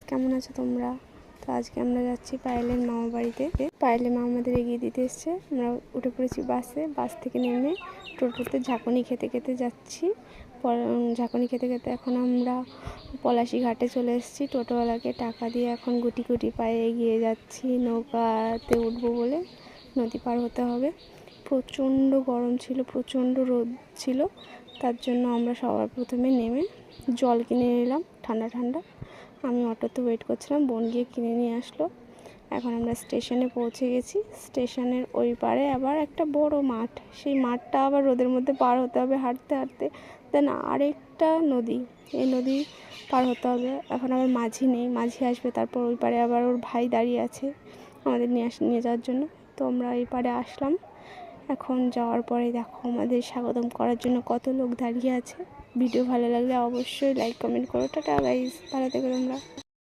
কেমন আছো তোমরা? তো আজকে আমরা যাচ্ছি পায়েলের মামা বাড়িতে। পায়েলের মা আমাদের এগিয়ে দিতে এসছে। আমরা উঠে পড়েছি বাসে। বাস থেকে নেমে টোটোতে ঝাঁকুনি খেতে খেতে যাচ্ছি। ঝাঁকুনি খেতে খেতে এখন আমরা পলাশী ঘাটে চলে এসেছি। টোটোওয়ালাকে টাকা দিয়ে এখন গুটি গুটি পায়ে এগিয়ে যাচ্ছি। নৌকাতে উঠবো বলে, নদী পার হতে হবে। প্রচণ্ড গরম ছিল, প্রচণ্ড রোদ ছিল। তার জন্য আমরা সবার প্রথমে নেমে জল কিনে নিলাম ঠান্ডা ঠান্ডা। আমি অটোতে ওয়েট করছিলাম, বোন গিয়ে কিনে নিয়ে আসলো। এখন আমরা স্টেশনে পৌঁছে গেছি। স্টেশনের ওই পারে আবার একটা বড় মাঠ, সেই মাঠটা আবার রোদের মধ্যে পার হতে হবে হাঁটতে হাঁটতে। দেন আরেকটা নদী, এই নদী পার হতে হবে। এখন আবার মাঝি নেই, মাঝি আসবে, তারপর ওই পারে আবার ওর ভাই দাঁড়িয়ে আছে আমাদের নিয়ে যাওয়ার জন্য। তো আমরা এই পারে আসলাম। এখন যাওয়ার পরে দেখো আমাদের স্বাগতম করার জন্য কত লোক দাঁড়িয়ে আছে। ভিডিও ভালো লাগলে অবশ্যই লাইক কমেন্ট করো। টাটা গাইস, ভালো থেকো তোমরা।